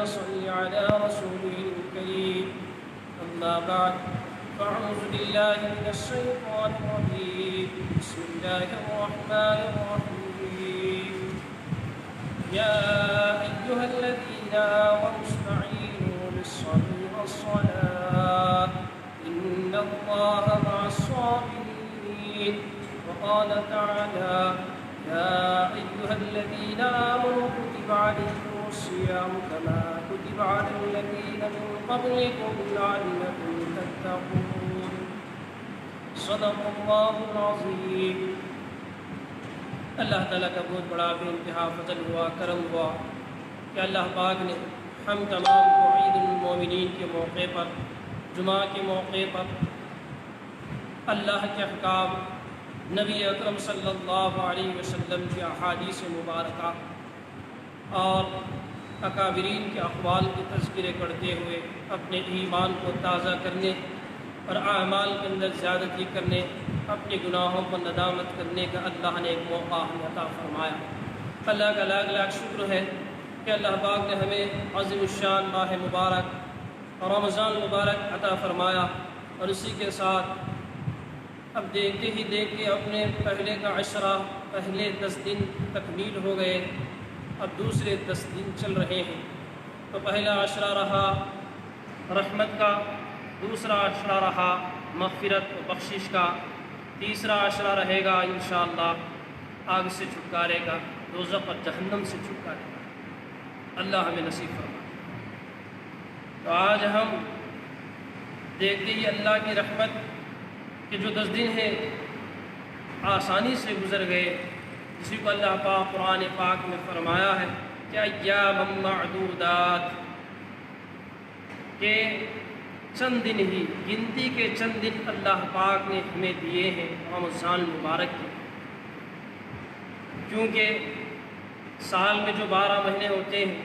صل على رسوله الكريم. أما بعد فأعوذ بالله من الشيطان الرجيم. بسم الله الرحمن الرحيم. يا أيها الذين آمنوا استعينوا بالصبر والصلاة إن الله مع الصابرين. وقال تعالى يا أيها الذين آمنوا كتب عليكم الصيام كما كتب على الذين من قبلكم لعلكم تتقون. صدق اللہ العظیم. اللہ تعالیٰ کا بہت بڑا بے انتہا فضل ہوا، کرم ہوا کہ اللہ پاک نے ہم تمام کو عید المومنین کے موقع پر، جمعہ کے موقع پر اللہ کے احکام، نبی اکرم صلی اللہ علیہ وسلم کی احادیث مبارکہ اور اکابرین کے اقوال کے تذکرے کرتے ہوئے اپنے ایمان کو تازہ کرنے اور اعمال کے اندر زیادتی کرنے، اپنے گناہوں پر ندامت کرنے کا اللہ نے ایک موقع ہمیں عطا فرمایا. اللہ کا لاکھ لاکھ شکر ہے کہ اللہ پاک نے ہمیں عظیم الشان ماہ مبارک اور رمضان مبارک عطا فرمایا. اور اسی کے ساتھ اب دیکھتے ہی دیکھتے اپنے پہلے کا عشرہ، پہلے 10 دن تکمیل ہو گئے، اب دوسرے 10 دن چل رہے ہیں. تو پہلا عشرہ رہا رحمت کا، دوسرا عشرہ رہا مغفرت و بخشش کا، تیسرا عشرہ رہے گا انشاءاللہ آگ سے چھٹکارے کا، دوزخ اور جہنم سے چھٹکارے کا. اللہ ہمیں نصیب فرمائے. تو آج ہم دیکھتے ہی اللہ کی رحمت کہ جو 10 دن ہیں آسانی سے گزر گئے، جسی کو اللہ پاک قرآن پاک میں فرمایا ہے کہ ایام معدودات، کہ چند دن ہی، گنتی کے چند دن اللہ پاک نے ہمیں دیے ہیں رمضان مبارک کے. کیونکہ سال میں جو 12 مہینے ہوتے ہیں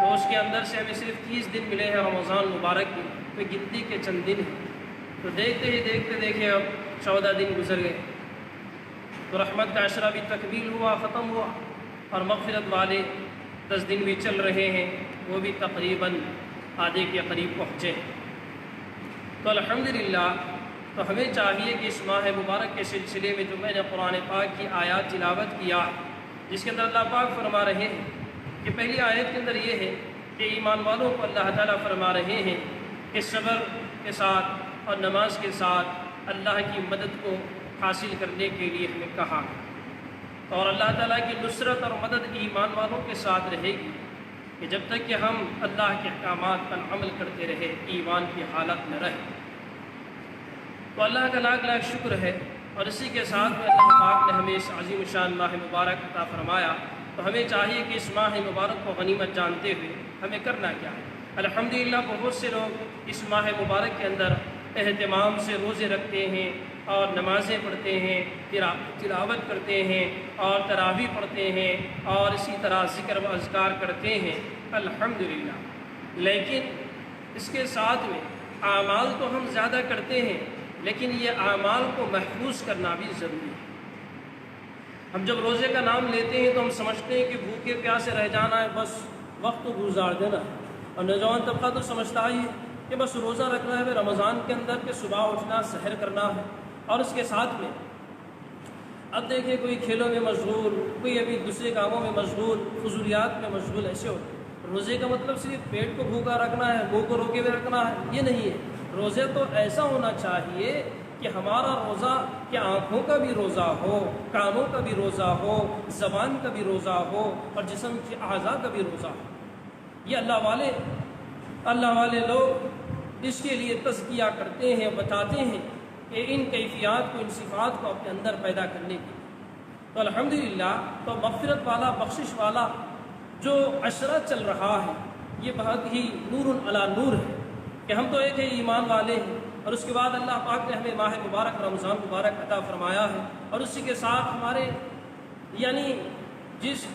تو اس کے اندر سے ہمیں صرف 30 دن ملے ہیں رمضان مبارک کے، تو گنتی کے چند دن ہیں. تو دیکھتے ہی دیکھتے اب 14 دن گزر گئے. تو رحمت کا عشرہ بھی تکمیل ہوا، ختم ہوا، اور مغفرت والے 10 دن بھی چل رہے ہیں، وہ بھی تقریباً آدھے کے قریب پہنچے. تو الحمدللہ تو ہمیں چاہیے کہ اس ماہ مبارک کے سلسلے میں جو میں نے قرآن پاک کی آیات تلاوت کیا، جس کے اندر اللہ پاک فرما رہے ہیں کہ پہلی آیت کے اندر یہ ہے کہ ایمان والوں کو اللہ تعالیٰ فرما رہے ہیں کہ صبر کے ساتھ اور نماز کے ساتھ اللہ کی مدد کو حاصل کرنے کے لیے ہمیں کہا، اور اللہ تعالیٰ کی نصرت اور مدد ایمان والوں کے ساتھ رہے گی کہ جب تک کہ ہم اللہ کے احکامات پر عمل کرتے رہے، ایمان کی حالت میں رہے. تو اللہ کا لاکھ لاکھ شکر ہے. اور اسی کے ساتھ میں اللہ پاک نے ہمیں اس عظیم شان ماہ مبارک عطا فرمایا. تو ہمیں چاہیے کہ اس ماہ مبارک کو غنیمت جانتے ہوئے ہمیں کرنا کیا ہے. الحمدللہ بہت سے لوگ اس ماہ مبارک کے اندر اہتمام سے روزے رکھتے ہیں اور نمازیں پڑھتے ہیں، تلاوت کرتے ہیں اور تراویح پڑھتے ہیں اور اسی طرح ذکر و اذکار کرتے ہیں. الحمدللہ. لیکن اس کے ساتھ میں اعمال تو ہم زیادہ کرتے ہیں، لیکن یہ اعمال کو محفوظ کرنا بھی ضروری ہے. ہم جب روزے کا نام لیتے ہیں تو ہم سمجھتے ہیں کہ بھوکے پیاسے رہ جانا ہے، بس وقت گزار دینا ہے. اور نوجوان طبقہ تو سمجھتا ہی ہے کہ بس روزہ رکھنا ہے رمضان کے اندر، کہ صبح اٹھنا، سحر کرنا ہے، اور اس کے ساتھ میں اب دیکھیں کوئی کھیلوں میں مشغول، کوئی ابھی دوسرے کاموں میں مشغول، فضولیات میں مشغول ایسے ہوتے ہیں. روزے کا مطلب صرف پیٹ کو بھوکا رکھنا ہے، منہ کو روکے ہوئے رکھنا ہے، یہ نہیں ہے. روزے تو ایسا ہونا چاہیے کہ ہمارا روزہ کہ آنکھوں کا بھی روزہ ہو، کانوں کا بھی روزہ ہو، زبان کا بھی روزہ ہو، اور جسم کے اعضاء کا بھی روزہ ہو. یہ اللہ والے لوگ اس کے لیے تزکیہ کرتے ہیں، بتاتے ہیں کہ ان کیفیات کو، ان صفات کو اپنے اندر پیدا کرنے کی. تو الحمدللہ تو مغفرت والا، بخشش والا جو عشرہ چل رہا ہے، یہ بہت ہی نور علی نور ہے کہ ہم تو ایک ہے ایمان والے ہیں، اور اس کے بعد اللہ پاک نے ہمیں ماہ مبارک رمضان مبارک عطا فرمایا ہے. اور اسی کے ساتھ ہمارے یعنی جس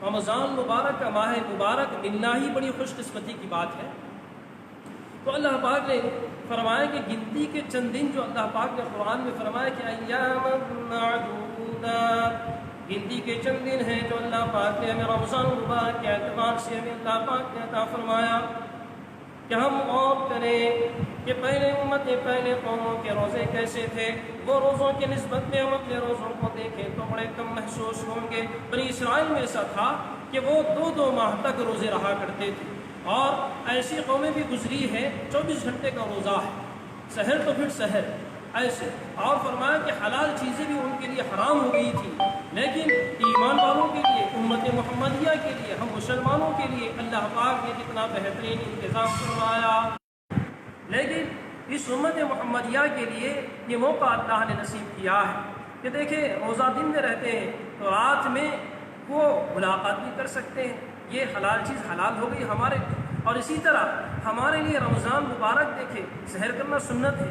رمضان مبارک کا ماہ مبارک ملنا ہی بڑی خوش قسمتی کی بات ہے. تو اللہ پاک نے فرمایا کہ گنتی کے چند دن جو اللہ پاک نے قرآن میں فرمایا کہ ایام معدودات، گنتی کے چند دن ہیں جو اللہ پاک نے ہمیں رمضان المبارک کے اعتبار سے ہمیں اللہ پاک نے عطا فرمایا کہ ہم غور کریں کہ پہلے پہلے قوموں کے روزے کیسے تھے. وہ روزوں کی نسبت میں ہم اپنے روزوں کو دیکھیں تو بڑے کم محسوس ہوں گے. بنی اسرائیل میں ایسا تھا کہ وہ 2 ماہ تک روزے رہا کرتے تھے، اور ایسی قومیں بھی گزری ہیں 24 گھنٹے کا روزہ ہے، سحر تو پھر سحر ایسے. اور فرمایا کہ حلال چیزیں بھی ان کے لیے حرام ہو گئی تھی، لیکن ایمان والوں کے لیے، امت محمدیہ کے لیے، ہم مسلمانوں کے لیے اللہ پاک نے کتنا بہترین انتظام فرمایا. لیکن اس امت محمدیہ کے لیے یہ موقع اللہ نے نصیب کیا ہے کہ دیکھیں روزہ دن میں رہتے ہیں تو رات میں وہ ملاقات بھی کر سکتے ہیں. یہ حلال چیز حلال ہو گئی ہمارے لیے. اور اسی طرح ہمارے لیے رمضان مبارک دیکھیں سحر کرنا سنت ہے،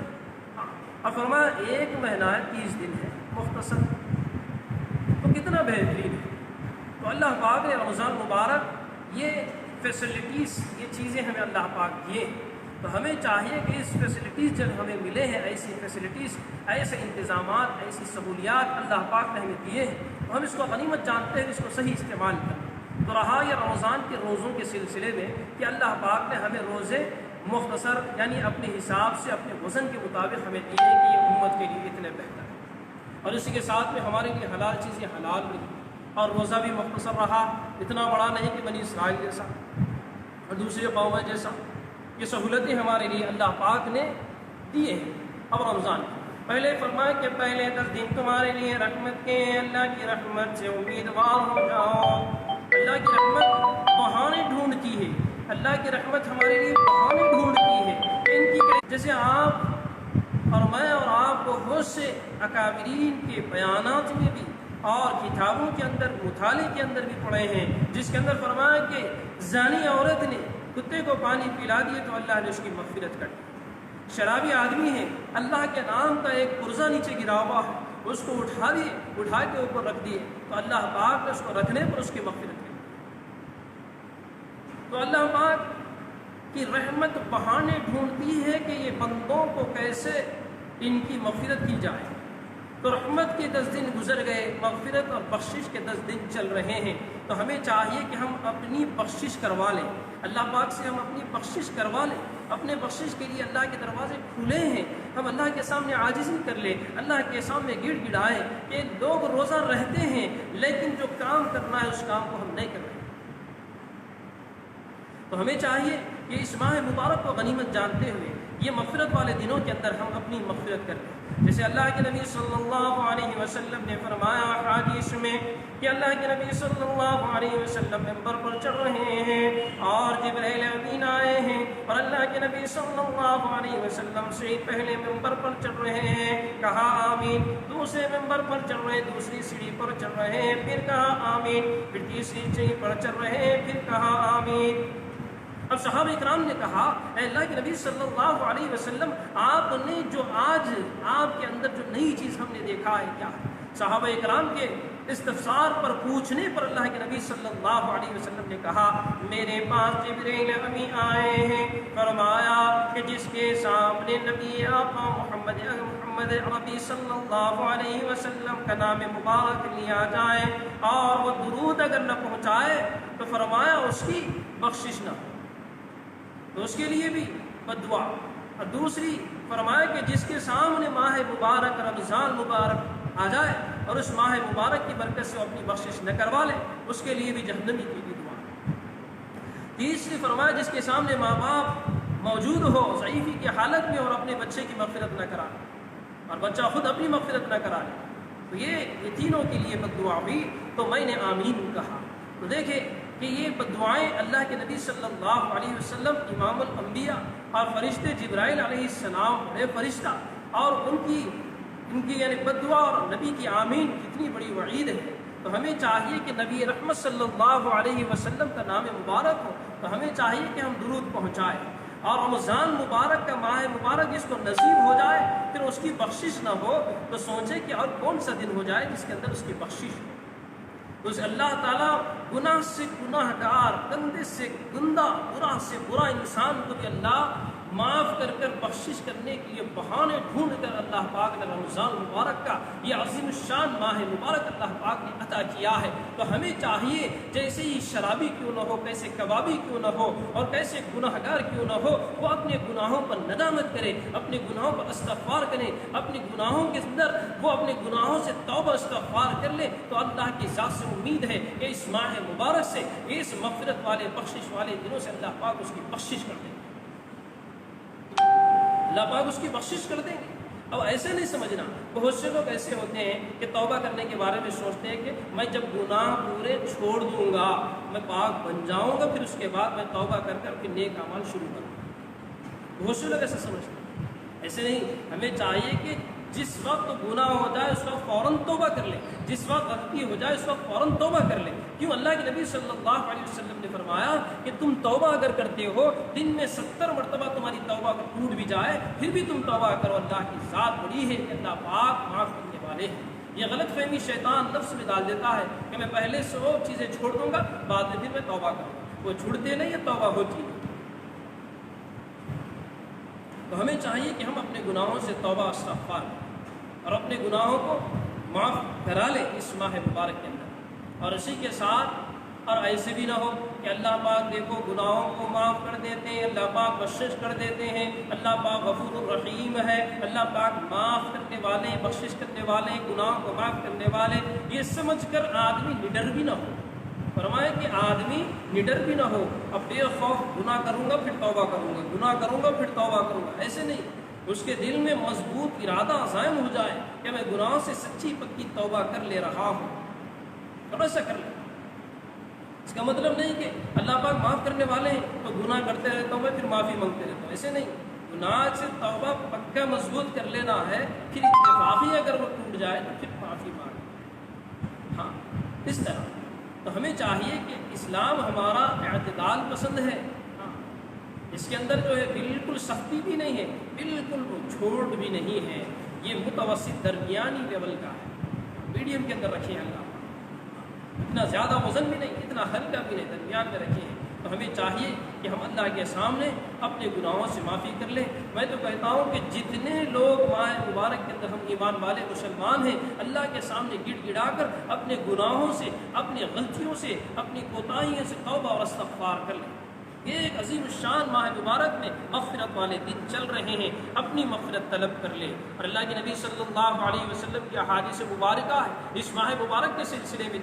اور فرمایا 1 مہینہ ہے 30 دن ہے مختصر، تو کتنا بہترین ہے. تو اللہ پاک نے رمضان مبارک یہ فیسلٹیز، یہ چیزیں ہمیں اللہ پاک دیے، تو ہمیں چاہیے کہ اس فیسلٹیز جب ہمیں ملے ہیں، ایسی فیسلٹیز، ایسے انتظامات، ایسی سہولیات اللہ پاک نے ہمیں دیے ہیں، تو ہم اس کو غنیمت جانتے ہیں، اس کو صحیح استعمال کریں. تو رہا یہ رمضان کے روزوں کے سلسلے میں کہ اللہ پاک نے ہمیں روزے مختصر یعنی اپنے حساب سے، اپنے وزن کے مطابق ہمیں دیے کہ یہ امت کے لیے اتنے بہتر ہے. اور اسی کے ساتھ میں ہمارے لیے حلال چیزیں حلال رہی، اور روزہ بھی مختصر رہا، اتنا بڑا نہیں کہ بنی اسرائیل جیسا اور دوسری قومیں جیسا. یہ سہولتیں ہمارے لیے اللہ پاک نے دیے ہیں. اب رمضان پہلے فرمایا کہ پہلے 10 دن تمہارے لیے رحمت کے، اللہ کی رحمت سے امیدوار ہو جاؤ. اللہ کی رحمت بہانے ڈھونڈتی ہے، اللہ کی رحمت ہمارے لیے بہانے ڈھونڈتی ہے. ان کی جیسے آپ اور میں اور آپ کو بہت سے اکابرین کے بیانات میں بھی اور کتابوں کے اندر، مطالعے کے اندر بھی پڑھے ہیں، جس کے اندر فرمایا کہ زانی عورت نے کتے کو پانی پلا دیے تو اللہ نے اس کی مغفرت کر دی. شرابی آدمی ہے، اللہ کے نام کا ایک پرزہ نیچے گرا ہوا ہے، اس کو اٹھا کے اوپر رکھ دیے تو اللہ پاک نے اس کو رکھنے پر اس کی مغفرت کی. تو اللہ پاک کی رحمت بہانے ڈھونڈتی ہے کہ یہ بندوں کو کیسے ان کی مغفرت کی جائے. تو رحمت کے 10 دن گزر گئے، مغفرت اور بخشش کے 10 دن چل رہے ہیں، تو ہمیں چاہیے کہ ہم اپنی بخشش کروا لیں، اللہ پاک سے ہم اپنی بخشش کروا لیں. اپنے بخشش کے لیے اللہ کے دروازے کھلے ہیں، ہم اللہ کے سامنے عاجزی کر لیں، اللہ کے سامنے گڑ گڑائیں کہ لوگ روزہ رہتے ہیں لیکن جو کام کرنا ہے اس کام کو ہم نہیں کر رہے. تو ہمیں چاہیے کہ اس ماہ مبارک کو غنیمت جانتے ہوئے یہ مغفرت والے دنوں کے اندر ہم اپنی مغفرت کریں. جیسے اللہ کے نبی صلی اللہ علیہ وسلم نے فرمایا حدیث میں کہ اللہ کے نبی صلی اللہ علیہ وسلم منبر پر چڑھ رہے ہیں اور جبرائیل امین آئے ہیں اور اللہ کے نبی صلی اللہ علیہ وسلم سے پہلے منبر پر چڑھ رہے ہیں، کہا آمین، دوسرے منبر پر چڑھ رہے ہیں، دوسری سیڑھی پر چڑھ رہے ہیں، پھر کہا آمین، پھر تیسری سیڑھی پر چڑھ رہے ہیں، پھر کہا آمین. اب صحابہ اکرام نے کہا اے اللہ کے نبی صلی اللہ علیہ وسلم، آپ نے جو آج آپ کے اندر جو نئی چیز ہم نے دیکھا ہے کیا ہے؟ صحابہ اکرام کے استفسار پر پوچھنے پر اللہ کے نبی صلی اللہ علیہ وسلم نے کہا میرے پاس جبرائیل امی آئے ہیں، فرمایا کہ جس کے سامنے نبی آقا محمد عربی صلی اللہ علیہ وسلم کا نام مبارک لیا جائے اور وہ درود اگر نہ پہنچائے تو فرمایا اس کی بخشش نہ ہو، تو اس کے لیے بھی بد دعا. اور دوسری فرمایا کہ جس کے سامنے ماہ مبارک رمضان مبارک آ جائے اور اس ماہ مبارک کی برکت سے وہ اپنی بخشش نہ کروا لے، اس کے لیے بھی جہنمی کی بھی دعا. تیسری فرمایا جس کے سامنے ماں باپ موجود ہو ضعیفی کی حالت میں اور اپنے بچے کی مغفرت نہ کرا اور بچہ خود اپنی مغفرت نہ کرا لے، تو یہ تینوں کے لیے بد دعا ہوئی. تو میں نے آمین کہا. تو دیکھیں کہ یہ بددعائیں اللہ کے نبی صلی اللہ علیہ وسلم امام الانبیاء اور فرشتے جبرائیل علیہ السلام بڑے فرشتہ اور ان کی یعنی بددعا اور نبی کی آمین کتنی بڑی وعید ہے. تو ہمیں چاہیے کہ نبی رحمت صلی اللہ علیہ وسلم کا نام مبارک ہو تو ہمیں چاہیے کہ ہم درود پہنچائیں اور رمضان مبارک کا ماہ مبارک جس کو نصیب ہو جائے پھر اس کی بخشش نہ ہو تو سوچے کہ اور کون سا دن ہو جائے جس کے اندر اس کی بخشش ہو. تو اللہ تعالیٰ گناہ سے گناہ گار، گندے سے گندا، برا سے برا انسان کو بھی اللہ معاف کر کر بخشش کرنے کے لیے بہانے ڈھونڈ کر اللہ پاک نے رمضان مبارک کا یہ عظیم الشان ماہ مبارک اللہ پاک نے عطا کیا ہے۔ تو ہمیں چاہیے جیسے ہی شرابی کیوں نہ ہو، کیسے کبابی کیوں نہ ہو، اور کیسے گناہ گار کیوں نہ ہو، وہ اپنے گناہوں پر ندامت کرے، اپنے گناہوں پر استغفار کرے، اپنے گناہوں کے اندر وہ اپنے گناہوں سے توبہ استغفار کر لے، تو اللہ کی ذات سے امید ہے کہ اس ماہ مبارک سے، اس مغفرت والے بخشش والے دنوں سے اللہ پاک اس کی بخشش کر دیں گے، اللہ پاک اس کی بخشش کر دیں گے۔ اب ایسے نہیں سمجھنا، بہت سے لوگ ایسے ہوتے ہیں کہ توبہ کرنے کے بارے میں سوچتے ہیں کہ میں جب گناہ پورے چھوڑ دوں گا، میں پاک بن جاؤں گا، پھر اس کے بعد میں توبہ کر کر پھر نیک اعمال شروع کروں گا۔ بہت سے لوگ ایسا سمجھتے ہیں، ایسے نہیں۔ ہمیں چاہیے کہ جس وقت گناہ ہو جائے اس وقت فوراً توبہ کر لیں، جس وقت غلطی ہو جائے اس وقت فوراً توبہ کر لیں۔ کیوں؟ اللہ کے نبی صلی اللہ علیہ وسلم نے فرمایا کہ تم توبہ اگر کرتے ہو، دن میں 70 مرتبہ تمہاری توبہ ٹوٹ بھی جائے پھر بھی تم توبہ کرو، اللہ کی ذات بڑی ہے کہ اللہ پاک معاف کرنے والے ہیں۔ یہ غلط فہمی شیطان نفس میں ڈال دیتا ہے کہ میں پہلے سے وہ چیزیں چھوڑ دوں گا، بعد میں پھر میں توبہ کروں گا، وہ چھوڑتے نہیں ہے، توبہ ہوتی ہے۔ تو ہمیں چاہیے کہ ہم اپنے گناہوں سے توبہ استغفار کریں اور اپنے گناہوں کو معاف کرا لیں اس ماہ مبارک کے اندر۔ اور اسی کے ساتھ اور ایسے بھی نہ ہو کہ اللہ پاک دیکھو گناہوں کو معاف کر دیتے ہیں، اللہ پاک بخشش کر دیتے ہیں، اللہ پاک غفور الرحیم ہے، اللہ پاک معاف کرنے والے، بخشش کرنے والے، گناہوں کو معاف کرنے والے، یہ سمجھ کر آدمی نڈر بھی نہ ہو۔ فرمایا کہ آدمی نڈر بھی نہ ہو، اب بے خوف گناہ کروں گا پھر توبہ کروں گا، گناہ کروں گا پھر توبہ کروں گا، ایسے نہیں۔ اس کے دل میں مضبوط ارادہ عزائم ہو جائے کہ میں گناہوں سے سچی پکی توبہ کر لے رہا ہوں، اب ایسا کر لیں۔ اس کا مطلب نہیں کہ اللہ پاک معاف کرنے والے ہیں تو گناہ کرتے رہتا ہوں میں، پھر معافی مانگتے رہتا ہوں، ایسے نہیں۔ گناہ سے توبہ پکا مضبوط کر لینا ہے، پھر اتفاقی اگر وہ ٹوٹ جائے تو پھر معافی مانگ، ہاں اس طرح۔ تو ہمیں چاہیے کہ اسلام ہمارا اعتدال پسند ہے، اس کے اندر جو ہے بالکل سختی بھی نہیں ہے، بالکل وہ چھوٹ بھی نہیں ہے، یہ متوسط درمیانی لیول کا ہے، میڈیم کے اندر رکھے ہیں اللہ، اتنا زیادہ وزن بھی نہیں، اتنا ہلکا بھی نہیں، درمیان میں رکھے ہیں۔ تو ہمیں چاہیے کہ ہم اللہ کے سامنے اپنے گناہوں سے معافی کر لیں۔ میں تو کہتا ہوں کہ جتنے لوگ ماہ مبارک کے اندر ہم ایمان والے مسلمان ہیں، اللہ کے سامنے گڑ گڑا کر اپنے گناہوں سے، اپنی غلطیوں سے، اپنی کوتاہیوں سے توبہ اور استغفار کر لیں۔ یہ ایک عظیم الشان ماہ مبارک میں مغفرت والے دن چل رہے ہیں، اپنی مغفرت طلب کر لیں۔ اور اللہ کے نبی صلی اللہ علیہ وسلم کی احادیث مبارکہ ہے اس ماہ مبارک کے سلسلے میں